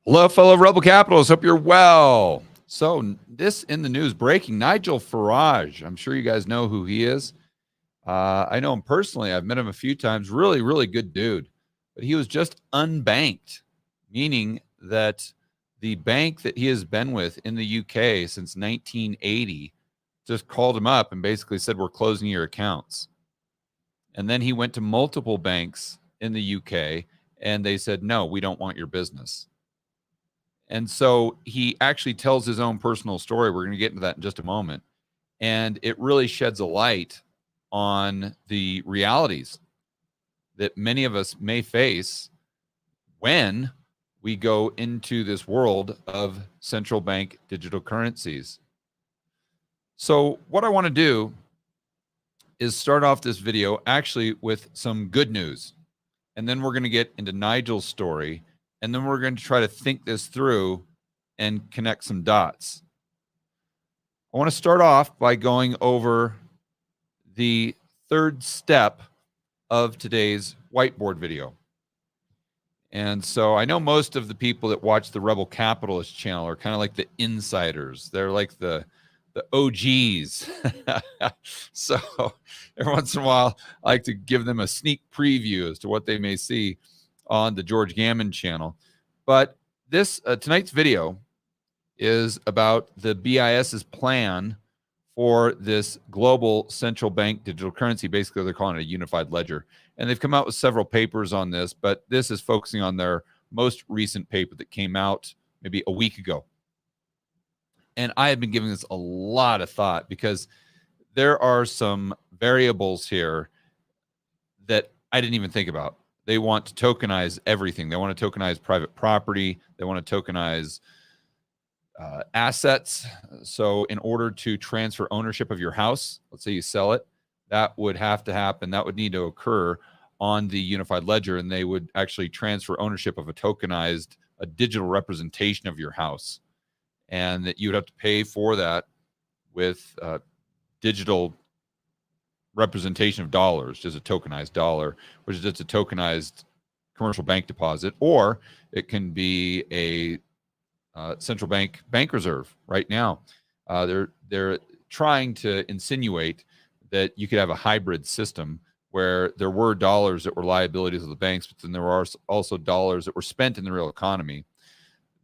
Hello, fellow Rebel Capitalists. Hope you're well. So, this in the news breaking Nigel Farage. I'm sure you guys know who he is. I know him personally. I've met him a few times. Really, really good dude. But he was just unbanked, meaning that the bank that he has been with in the UK since 1980 just called him up and basically said, "We're closing your accounts." And then he went to multiple banks in the UK and they said, "No, we don't want your business." And so he actually tells his own personal story. We're going to get into that in just a moment. And it really sheds a light on the realities that many of us may face when we go into this world of central bank digital currencies. So what I want to do is start off this video actually with some good news. And then we're going to get into Nigel's story. And then we're going to try to think this through and connect some dots. I want to start off by going over the third step of today's whiteboard video. And so I know most of the people that watch the Rebel Capitalist channel are kind of like the insiders. They're like the OGs. So every once in a while, I like to give them a sneak preview as to what they may see on the George Gammon channel. But this tonight's video is about the BIS's plan for this global central bank digital currency. Basically, they're calling it a unified ledger. And they've come out with several papers on this, but this is focusing on their most recent paper that came out maybe a week ago. And I have been giving this a lot of thought because there are some variables here that I didn't even think about. They want to tokenize everything. They want to tokenize private property. They want to tokenize assets. So in order to transfer ownership of your house, let's say you sell it, that would have to happen. That would need to occur on the unified ledger, and they would actually transfer ownership of a digital representation of your house, and that you would have to pay for that with digital representation of dollars, just a tokenized dollar, which is just a tokenized commercial bank deposit, or it can be a central bank reserve. Right now, they're trying to insinuate that you could have a hybrid system where there were dollars that were liabilities of the banks, but then there were also dollars that were spent in the real economy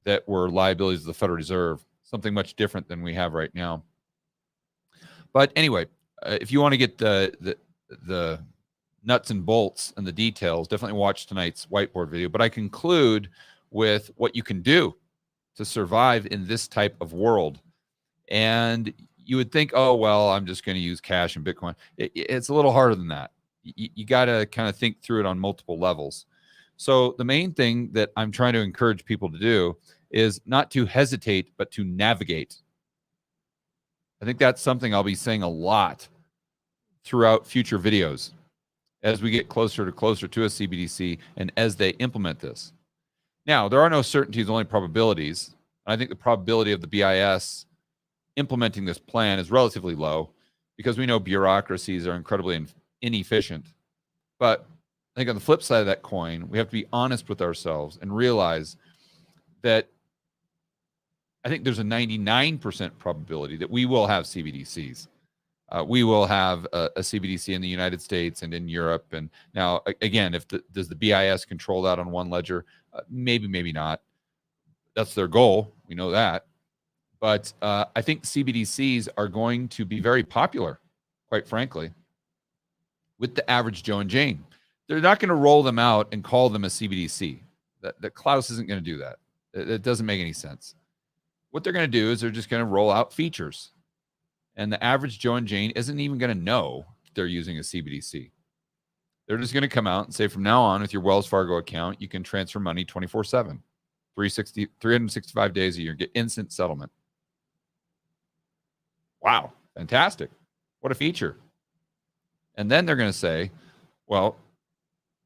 that were liabilities of the Federal Reserve, something much different than we have right now. But anyway, if you want to get the nuts and bolts and the details, definitely watch tonight's whiteboard video. But I conclude with what you can do to survive in this type of world. And you would think, oh, well, I'm just going to use cash and Bitcoin. It's a little harder than that. You got to kind of think through it on multiple levels. So the main thing that I'm trying to encourage people to do is not to hesitate, but to navigate. I think that's something I'll be saying a lot throughout future videos as we get closer to a CBDC and as they implement this. Now, there are no certainties, only probabilities. I think the probability of the BIS implementing this plan is relatively low because we know bureaucracies are incredibly inefficient. But I think on the flip side of that coin, we have to be honest with ourselves and realize that I think there's a 99% probability that we will have CBDCs. We will have a CBDC in the United States and in Europe. And now, again, does the BIS control that on one ledger? Maybe, maybe not. That's their goal. We know that. But I think CBDCs are going to be very popular, quite frankly, with the average Joe and Jane. They're not going to roll them out and call them a CBDC. That Klaus isn't going to do that. It doesn't make any sense. What they're going to do is they're just going to roll out features. And the average Joe and Jane isn't even going to know they're using a CBDC. They're just going to come out and say, from now on, with your Wells Fargo account, you can transfer money 24/7, 365 days a year, get instant settlement. Wow, fantastic. What a feature. And then they're going to say, well,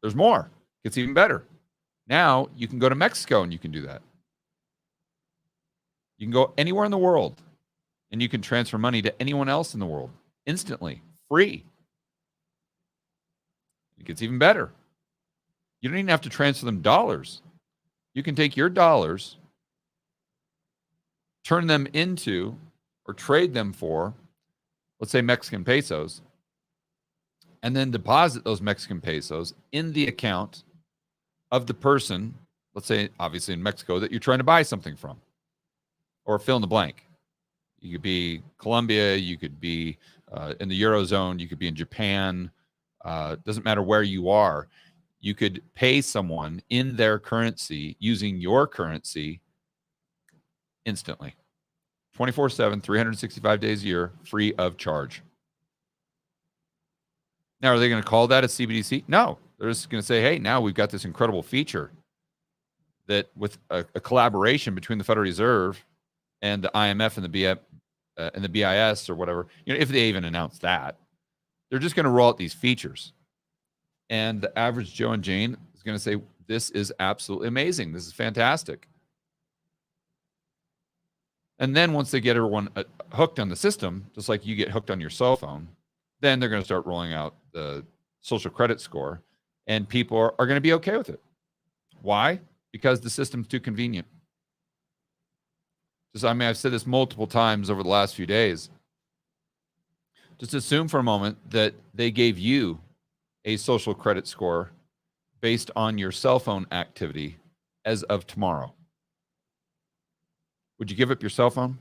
there's more. It gets even better. Now you can go to Mexico and you can do that. You can go anywhere in the world and you can transfer money to anyone else in the world instantly, free. It gets even better. You don't even have to transfer them dollars. You can take your dollars turn them into or trade them for, let's say, Mexican pesos, and then deposit those Mexican pesos in the account of the person, let's say, obviously in Mexico, that you're trying to buy something from, or fill in the blank. You could be Colombia, you could be in the Eurozone, you could be in Japan. Doesn't matter where you are. You could pay someone in their currency using your currency instantly. 24/7, 365 days a year, free of charge. Now, are they going to call that a CBDC? No. They're just going to say, hey, now we've got this incredible feature that with a collaboration between the Federal Reserve and the IMF and the BIS or whatever, if they even announce that, they're just going to roll out these features. And the average Joe and Jane is going to say, this is absolutely amazing. This is fantastic. And then once they get everyone hooked on the system, just like you get hooked on your cell phone, then they're going to start rolling out the social credit score, and people are going to be okay with it. Why? Because the system's too convenient. I've said this multiple times over the last few days. Just assume for a moment that they gave you a social credit score based on your cell phone activity as of tomorrow. Would you give up your cell phone?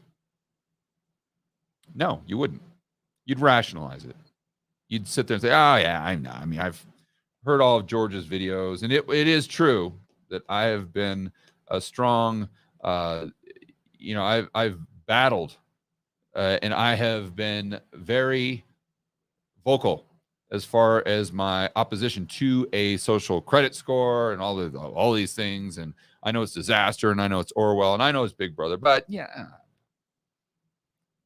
No, you wouldn't. You'd rationalize it. You'd sit there and say, oh, yeah, I know. I mean, I've heard all of George's videos, and it is true that I have been a strong, I've battled and I have been very vocal as far as my opposition to a social credit score and all these things. And I know it's disaster, and I know it's Orwell, and I know it's Big Brother, but yeah,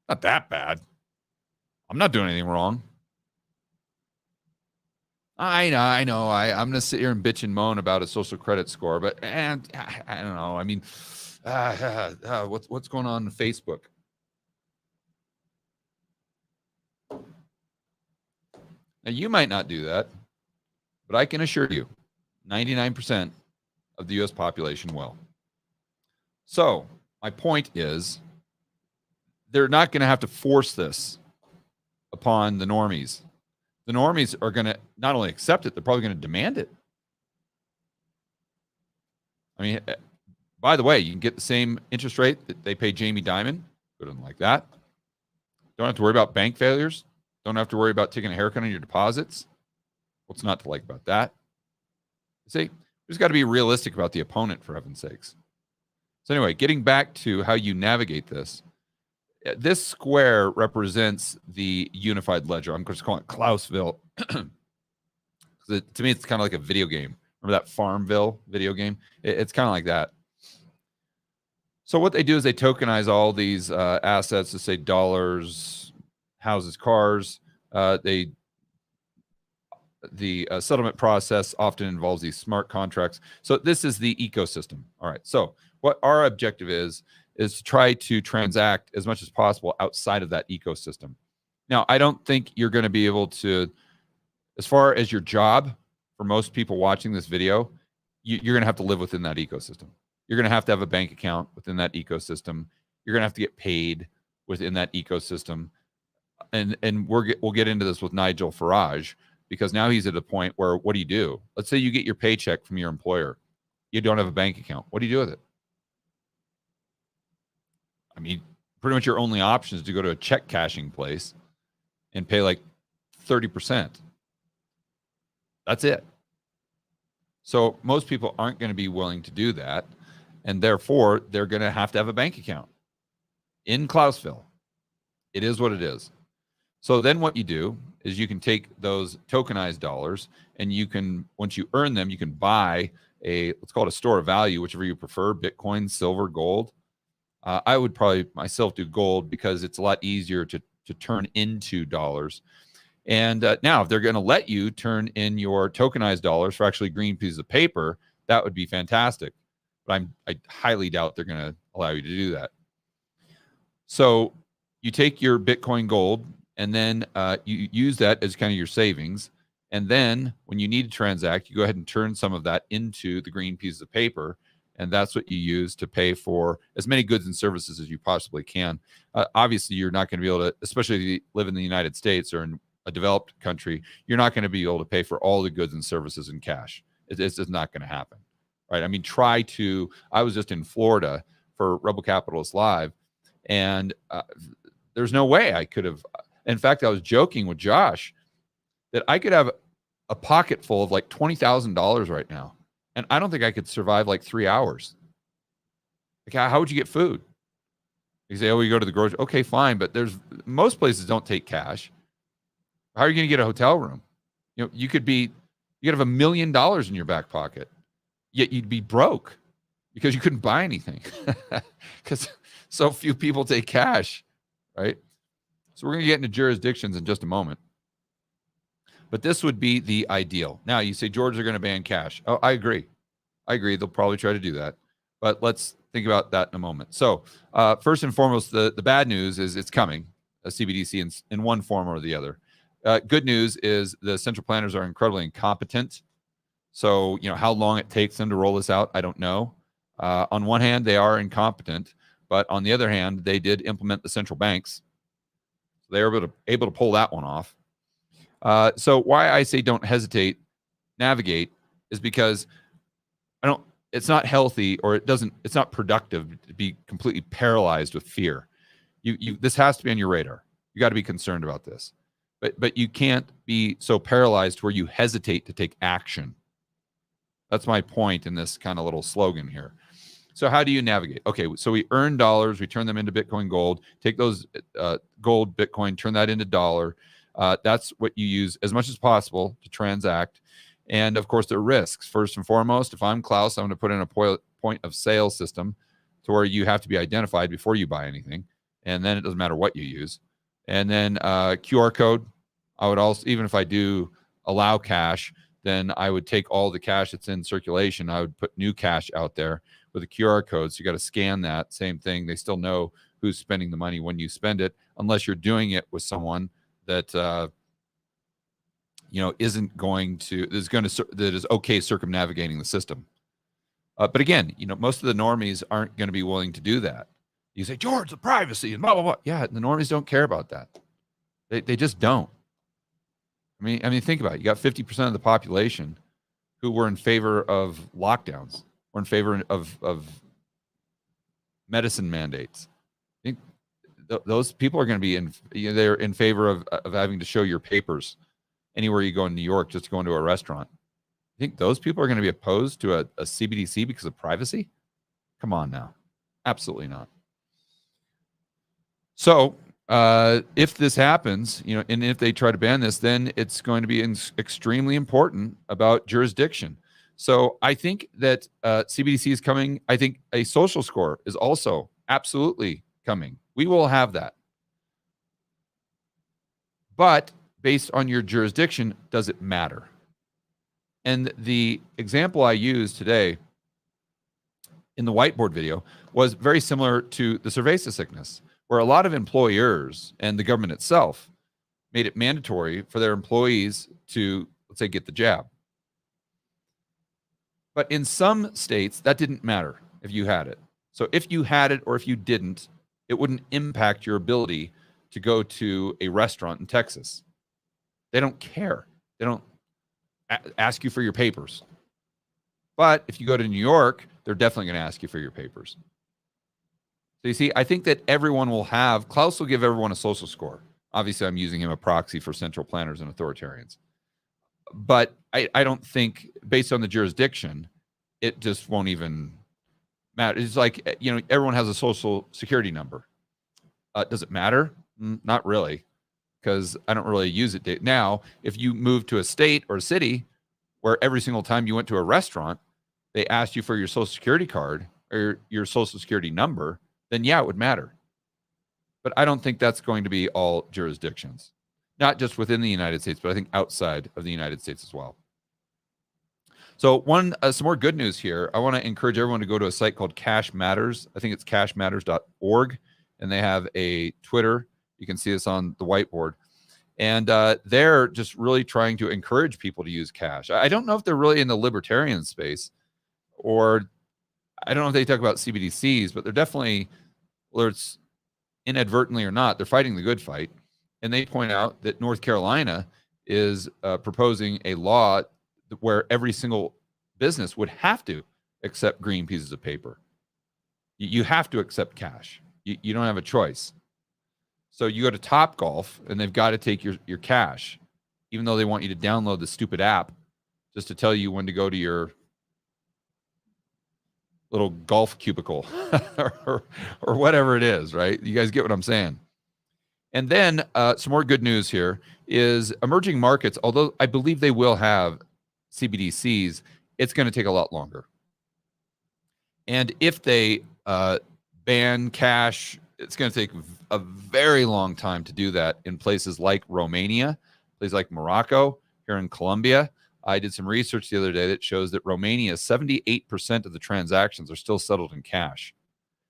not that bad. I'm not doing anything wrong. I know. I'm going to sit here and bitch and moan about a social credit score, but I don't know. I mean, what's going on Facebook? Now, you might not do that, but I can assure you, 99% of the U.S. population will. So my point is, they're not going to have to force this upon the normies. The normies are going to not only accept it, they're probably going to demand it. I mean, by the way, you can get the same interest rate that they pay Jamie Dimon. Who doesn't like that? Don't have to worry about bank failures. Don't have to worry about taking a haircut on your deposits. What's not to like about that? See, there's got to be realistic about the opponent, for heaven's sakes. So anyway, getting back to how you navigate this. This square represents the unified ledger. I'm just calling it Klausville. To me, it's kind of like a video game. Remember that Farmville video game? It's kind of like that. So what they do is they tokenize all these assets, to say dollars, houses, cars. The settlement process often involves these smart contracts. So this is the ecosystem. All right. So what our objective is to try to transact as much as possible outside of that ecosystem. Now, I don't think you're going to be able to, as far as your job, for most people watching this video, you're going to have to live within that ecosystem. You're going to have a bank account within that ecosystem. You're going to have to get paid within that ecosystem. And we'll get into this with Nigel Farage, because now he's at a point where, what do? Let's say you get your paycheck from your employer. You don't have a bank account. What do you do with it? I mean, pretty much your only option is to go to a check cashing place and pay like 30%. That's it. So most people aren't going to be willing to do that. And therefore, they're going to have a bank account in Klausville. It is what it is. So then what you do is you can take those tokenized dollars, and you can, once you earn them, you can buy let's call it a store of value, whichever you prefer, Bitcoin, silver, gold. I would probably myself do gold, because it's a lot easier to turn into dollars. And now, if they're going to let you turn in your tokenized dollars for actually green pieces of paper, that would be fantastic. But I highly doubt they're going to allow you to do that. So you take your Bitcoin gold, and then you use that as kind of your savings. And then when you need to transact, you go ahead and turn some of that into the green pieces of paper. and that's what you use to pay for as many goods and services as you possibly can. Obviously, you're not going to be able to, especially if you live in the United States or in a developed country, you're not going to be able to pay for all the goods and services in cash. It's just not going to happen, right? I mean, I was just in Florida for Rebel Capitalist Live, and there's no way I could have. In fact, I was joking with Josh that I could have a pocket full of like $20,000 right now, and I don't think I could survive like 3 hours. Like, how would you get food? You say, oh, you go to the grocery. Okay, fine, but most places don't take cash. How are you going to get a hotel room? You know, you could have $1 million in your back pocket, yet you'd be broke because you couldn't buy anything because so few people take cash, right? So we're going to get into jurisdictions in just a moment. But this would be the ideal. Now, you say, George, they're going to ban cash. Oh, I agree. They'll probably try to do that. But let's think about that in a moment. So first and foremost, the bad news is it's coming, a CBDC in one form or the other. Good news is the central planners are incredibly incompetent. So, how long it takes them to roll this out, I don't know. On one hand, they are incompetent. But on the other hand, they did implement the central banks. They were able to pull that one off. So why I say don't hesitate, navigate, is because it's not healthy, or it's not productive to be completely paralyzed with fear. This has to be on your radar. You got to be concerned about this, but you can't be so paralyzed where you hesitate to take action. That's my point in this kind of little slogan here. So how do you navigate? Okay, so we earn dollars, we turn them into Bitcoin Gold, take those gold, Bitcoin, turn that into dollar. That's what you use as much as possible to transact. And of course, there are risks. First and foremost, if I'm Klaus, I'm going to put in a point of sale system to where you have to be identified before you buy anything. And then it doesn't matter what you use. And then QR code, I would also, even if I do allow cash, then I would take all the cash that's in circulation. I would put new cash out there with a QR code. So you got to scan that. Same thing. They still know who's spending the money when you spend it, unless you're doing it with someone that that is okay circumnavigating the system. But again, most of the normies aren't going to be willing to do that. You say, George, the privacy and blah blah blah. Yeah, the normies don't care about that. They just don't. I mean, think about it. You got 50% of the population who were in favor of lockdowns, or in favor of medicine mandates. I think those people are going to be they're in favor of having to show your papers anywhere you go in New York just to go into a restaurant. You think those people are going to be opposed to a CBDC because of privacy? Come on now. Absolutely not. So if this happens, and if they try to ban this, then it's going to be extremely important about jurisdiction. So I think that CBDC is coming. I think a social score is also absolutely coming. We will have that. But based on your jurisdiction, does it matter? And the example I used today in the whiteboard video was very similar to the cerveza sickness, where a lot of employers and the government itself made it mandatory for their employees to, let's say, get the jab. But in some states, that didn't matter if you had it. So if you had it or if you didn't, it wouldn't impact your ability to go to a restaurant in Texas. They don't care. They don't ask you for your papers. But if you go to New York, they're definitely going to ask you for your papers. So you see, I think that everyone will have, Klaus will give everyone a social score. Obviously, I'm using him a proxy for central planners and authoritarians. But I don't think, based on the jurisdiction, it just won't even matter. It's like, everyone has a social security number. Does it matter? Not really, because I don't really use it. Now, if you move to a state or a city where every single time you went to a restaurant, they asked you for your social security card or your social security number, then yeah, it would matter. But I don't think that's going to be all jurisdictions, not just within the United States, but I think outside of the United States as well. So some more good news here. I want to encourage everyone to go to a site called Cash Matters. I think it's cashmatters.org, and they have a Twitter. You can see this on the whiteboard. And they're just really trying to encourage people to use cash. I don't know if they're really in the libertarian space, or I don't know if they talk about CBDCs, but they're definitely, whether it's inadvertently or not, they're fighting the good fight. And they point out that North Carolina is proposing a law where every single business would have to accept green pieces of paper. You have to accept cash. You don't have a choice. So you go to Topgolf and they've got to take your cash, even though they want you to download the stupid app just to tell you when to go to your little golf cubicle or whatever it is, right? You guys get what I'm saying. And then some more good news here is emerging markets, although I believe they will have CBDCs, it's going to take a lot longer. And if they ban cash, it's going to take a very long time to do that in places like Romania, places like Morocco, here in Colombia. I did some research the other day that shows that Romania, 78% of the transactions are still settled in cash.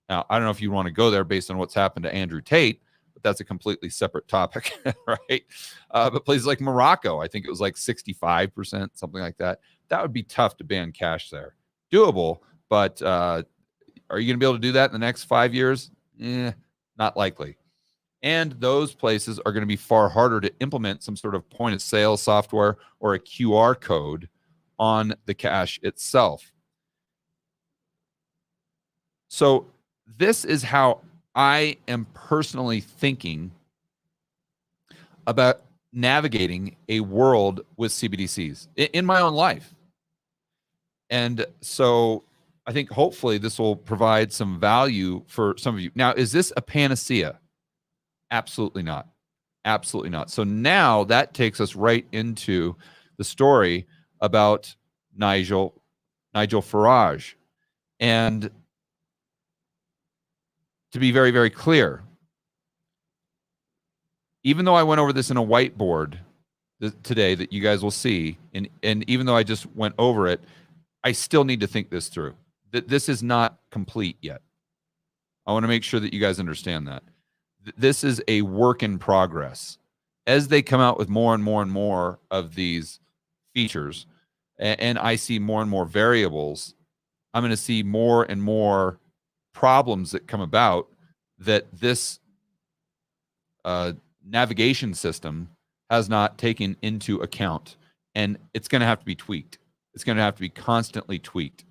Now, I don't know if you want to go there based on what's happened to Andrew Tate, but that's a completely separate topic, right? But places like Morocco, I think it was like 65%, something like that. That would be tough to ban cash there. Doable, but are you going to be able to do that in the next 5 years? Not likely. And those places are going to be far harder to implement some sort of point of sale software or a QR code on the cash itself. So this is how I am personally thinking about navigating a world with CBDCs in my own life. And so I think hopefully this will provide some value for some of you. Now, is this a panacea? Absolutely not. Absolutely not. So now that takes us right into the story about Nigel Farage. And to be very, very clear, even though I went over this in a whiteboard today that you guys will see, and even though I just went over it, I still need to think this through. This is not complete yet. I want to make sure that you guys understand that. This is a work in progress. As they come out with more and more and more of these features, and I see more and more variables, I'm going to see more and more problems that come about that this navigation system has not taken into account. And it's going to have to be tweaked. It's going to have to be constantly tweaked.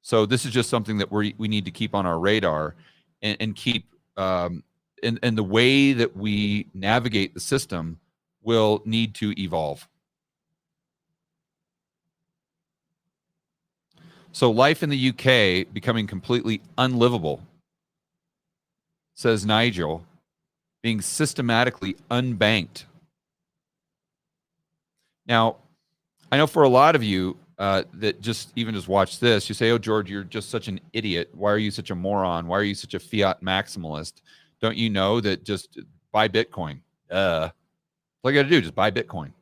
So this is just something that we need to keep on our radar and keep and the way that we navigate the system will need to evolve. So life in the UK becoming completely unlivable, says Nigel, being systematically unbanked. Now, I know for a lot of you that just watch this, you say, oh, George, you're just such an idiot. Why are you such a moron? Why are you such a fiat maximalist? Don't you know that just buy Bitcoin? All you got to do, just buy Bitcoin.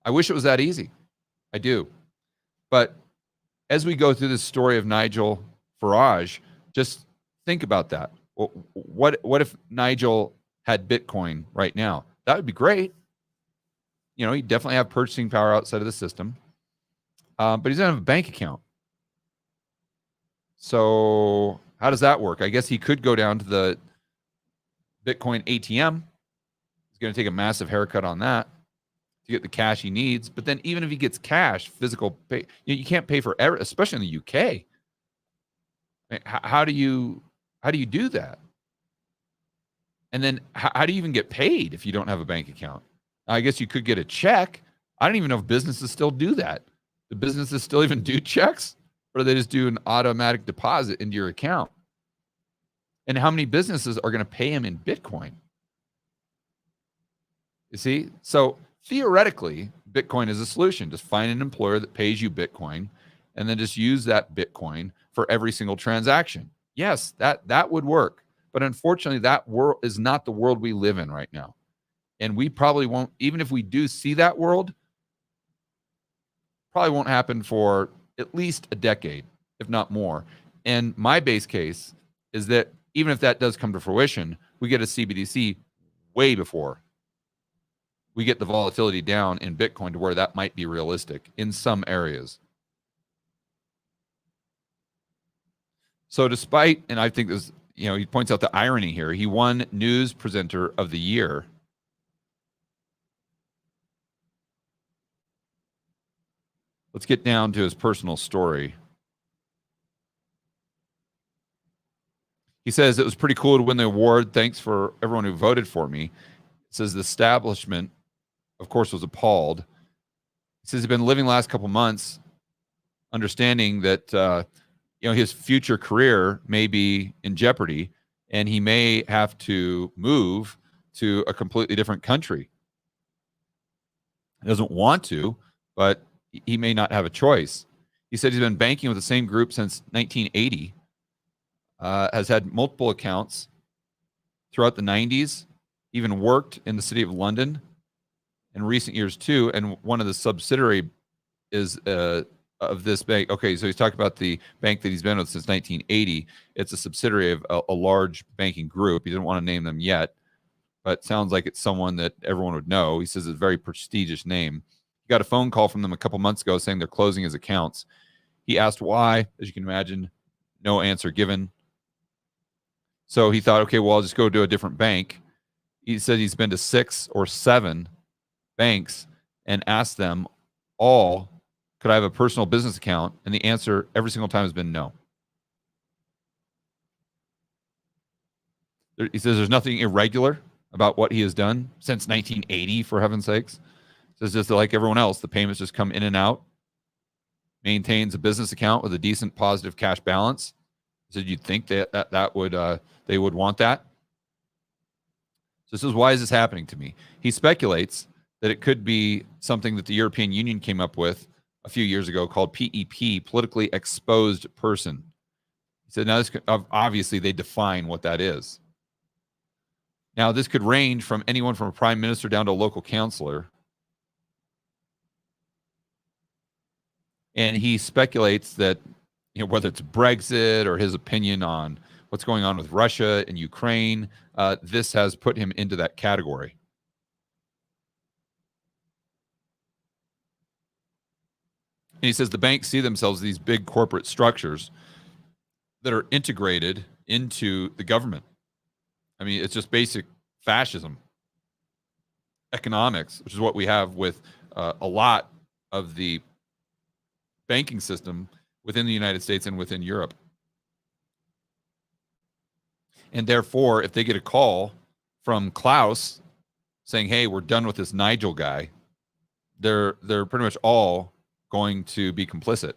I wish it was that easy. I do. But as we go through this story of Nigel Farage, just think about that. What if Nigel had Bitcoin right now? That would be great. You know, he'd definitely have purchasing power outside of the system. But he doesn't have a bank account. So how does that work? I guess he could go down to the Bitcoin ATM. He's going to take a massive haircut on that to get the cash he needs. But then even if he gets cash, physical pay, you can't pay for every, especially in the UK. I mean, how do you do that? And then how do you even get paid if you don't have a bank account? I guess you could get a check. I don't even know if businesses still do that. Do businesses still even do checks? Or do they just do an automatic deposit into your account? And how many businesses are going to pay him in Bitcoin? You see? So theoretically, Bitcoin is a solution. Just find an employer that pays you Bitcoin and then just use that Bitcoin for every single transaction. Yes, that would work. But unfortunately, that world is not the world we live in right now. And we probably won't, even if we do see that world, probably won't happen for at least a decade, if not more. And my base case is that even if that does come to fruition, we get a CBDC way before we get the volatility down in Bitcoin to where that might be realistic in some areas. So despite, and I think this, he points out the irony here, he won News Presenter of the Year. Let's get down to his personal story. He says, it was pretty cool to win the award. Thanks for everyone who voted for me. It says the establishment, of course, was appalled. He says he's been living the last couple months understanding that his future career may be in jeopardy and he may have to move to a completely different country. He doesn't want to, but he may not have a choice. He said he's been banking with the same group since 1980, has had multiple accounts throughout the 90s, even worked in the city of London in recent years too, and one of the subsidiary is of this bank. Okay, so he's talking about the bank that he's been with since 1980. It's a subsidiary of a large banking group. He didn't want to name them yet, but sounds like it's someone that everyone would know. He says it's a very prestigious name. He got a phone call from them a couple months ago saying they're closing his accounts. He asked why. As you can imagine, no answer given. So he thought, okay, well, I'll just go to a different bank. He said he's been to 6 or 7 banks and asked them all, could I have a personal business account? And the answer every single time has been no. He says there's nothing irregular about what he has done since 1980, for heaven's sakes. He says just like everyone else, the payments just come in and out. Maintains a business account with a decent positive cash balance. He said you'd think that would they would want that. So this is, why is this happening to me? He speculates that it could be something that the European Union came up with a few years ago called PEP, politically exposed person. He said, now this could, obviously they define what that is. Now this could range from anyone from a prime minister down to a local councillor. And he speculates that, whether it's Brexit or his opinion on what's going on with Russia and Ukraine, this has put him into that category. And he says the banks see themselves as these big corporate structures that are integrated into the government. I mean, it's just basic fascism economics, which is what we have with a lot of the banking system within the United States and within Europe. And therefore, if they get a call from Klaus saying, hey, we're done with this Nigel guy, they're pretty much all going to be complicit.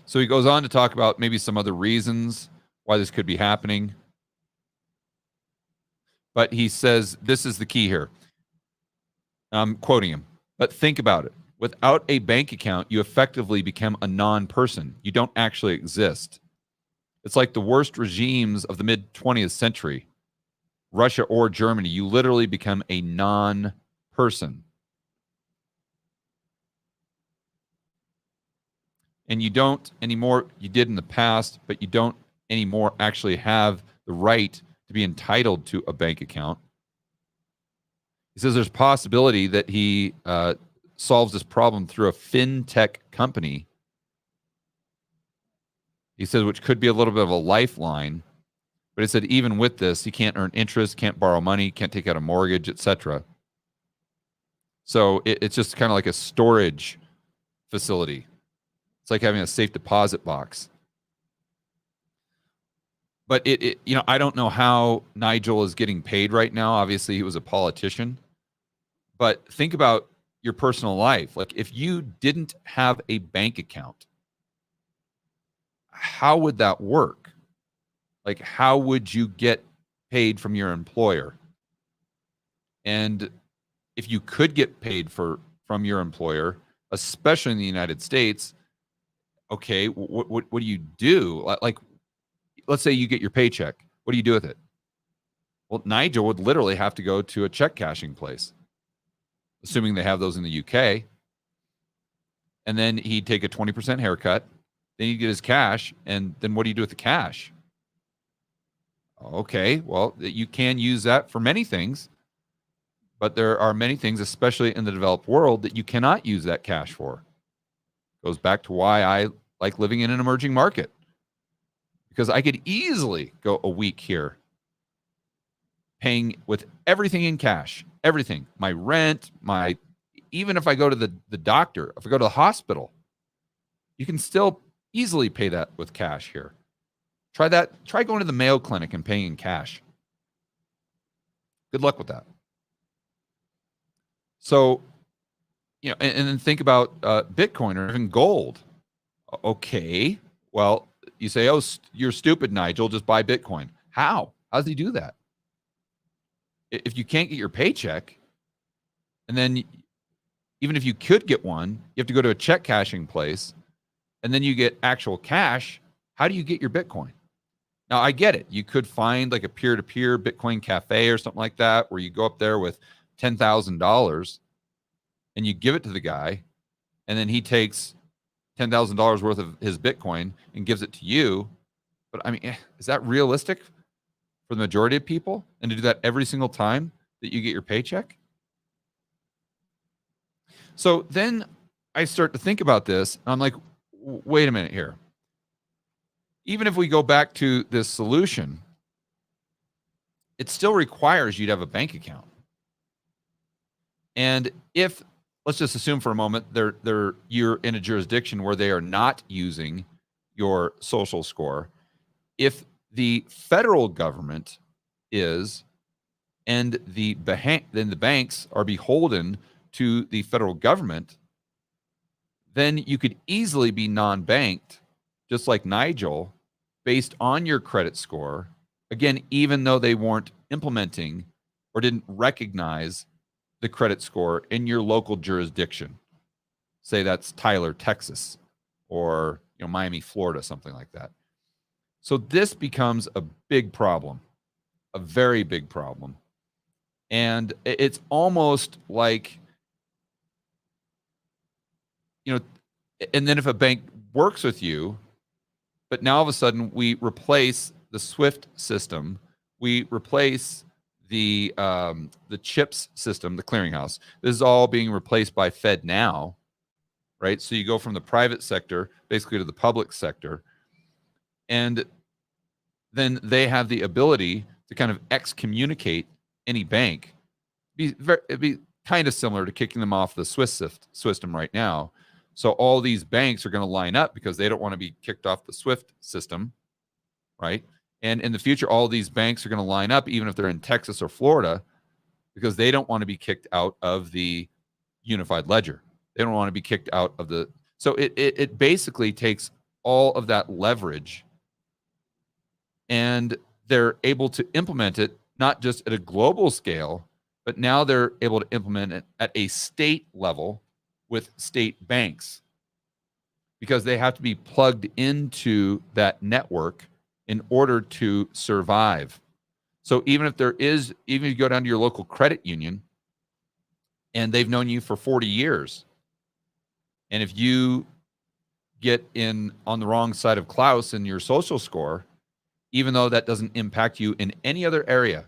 So he goes on to talk about maybe some other reasons why this could be happening. But he says, this is the key here. I'm quoting him. But think about it. Without a bank account, you effectively become a non-person. You don't actually exist. It's like the worst regimes of the mid-20th century, Russia or Germany. You literally become a non-person. And you don't anymore, you did in the past, but you don't anymore actually have the right to be entitled to a bank account. He says there's possibility that he solves this problem through a fintech company. He says, which could be a little bit of a lifeline. But he said even with this, he can't earn interest, can't borrow money, can't take out a mortgage, etc. So it's just kind of like a storage facility. It's like having a safe deposit box. But I don't know how Nigel is getting paid right now. Obviously, he was a politician. But think about your personal life. Like if you didn't have a bank account, how would that work? Like how would you get paid from your employer? And if you could get paid from your employer, especially in the United States, okay, what do you do? Like, let's say you get your paycheck. What do you do with it? Well, Nigel would literally have to go to a check cashing place, assuming they have those in the UK. And then he'd take a 20% haircut. Then he'd get his cash. And then what do you do with the cash? Okay, well, you can use that for many things. But there are many things, especially in the developed world, that you cannot use that cash for. Goes back to why I like living in an emerging market, because I could easily go a week here paying with everything in cash, everything, my rent, even if I go to the doctor, if I go to the hospital, you can still easily pay that with cash here. Try that. Try going to the Mayo Clinic and paying in cash. Good luck with that. So, and then think about Bitcoin or even gold. Okay, well, you say, oh, you're stupid, Nigel, just buy Bitcoin. How does he do that? If you can't get your paycheck, and then even if you could get one, you have to go to a check cashing place, and then you get actual cash. How do you get your Bitcoin? Now, I get it. You could find like a peer-to-peer Bitcoin cafe or something like that, where you go up there with $10,000 and you give it to the guy, and then he takes $10,000 worth of his Bitcoin and gives it to you. But I mean, is that realistic for the majority of people? And to do that every single time that you get your paycheck? So then I start to think about this, and I'm like, wait a minute here. Even if we go back to this solution, it still requires you to have a bank account. And if, let's just assume for a moment, you're in a jurisdiction where they are not using your social score. If the federal government is, and then the banks are beholden to the federal government, then you could easily be non-banked, just like Nigel, based on your credit score. Again, even though they weren't implementing or didn't recognize the credit score in your local jurisdiction. Say that's Tyler, Texas, or Miami, Florida, something like that. So this becomes a big problem, a very big problem. And it's almost like, and then if a bank works with you, but now all of a sudden we replace the SWIFT system, we replace the CHIPS system, the clearinghouse. This is all being replaced by FedNow, right? So you go from the private sector basically to the public sector, and then they have the ability to kind of excommunicate any bank. It'd be kind of similar to kicking them off the Swiss system right now. So all these banks are going to line up because they don't want to be kicked off the SWIFT system, right? And in the future, all these banks are going to line up, even if they're in Texas or Florida, because they don't want to be kicked out of the unified ledger. They don't want to be kicked out of the... So it basically takes all of that leverage, and they're able to implement it, not just at a global scale, but now they're able to implement it at a state level with state banks, because they have to be plugged into that network in order to survive. So even if you go down to your local credit union and they've known you for 40 years, and if you get in on the wrong side of Klaus in your social score, even though that doesn't impact you in any other area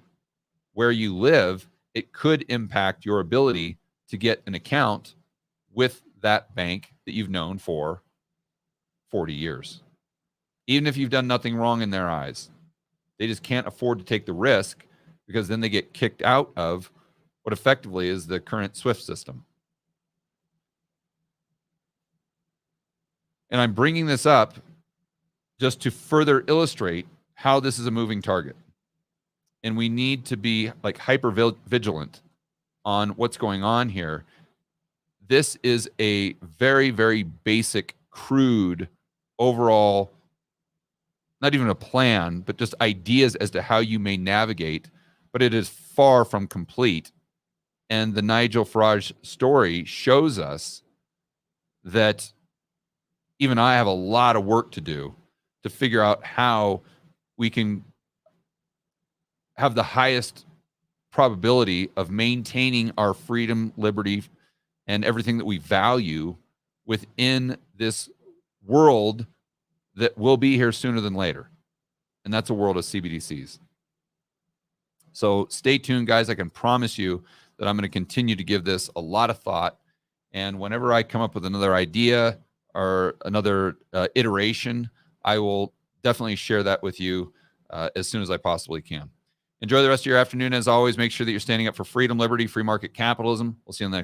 where you live, it could impact your ability to get an account with that bank that you've known for 40 years. Even if you've done nothing wrong in their eyes, they just can't afford to take the risk, because then they get kicked out of what effectively is the current SWIFT system. And I'm bringing this up just to further illustrate how this is a moving target. And we need to be like hyper vigilant on what's going on here. This is a very, very basic, crude, overall, not even a plan, but just ideas as to how you may navigate, but it is far from complete. And the Nigel Farage story shows us that even I have a lot of work to do to figure out how we can have the highest probability of maintaining our freedom, liberty, and everything that we value within this world that will be here sooner than later. And that's a world of CBDCs. So stay tuned, guys. I can promise you that I'm going to continue to give this a lot of thought. And whenever I come up with another idea or another iteration, I will definitely share that with you as soon as I possibly can. Enjoy the rest of your afternoon. As always, make sure that you're standing up for freedom, liberty, free market capitalism. We'll see you on the next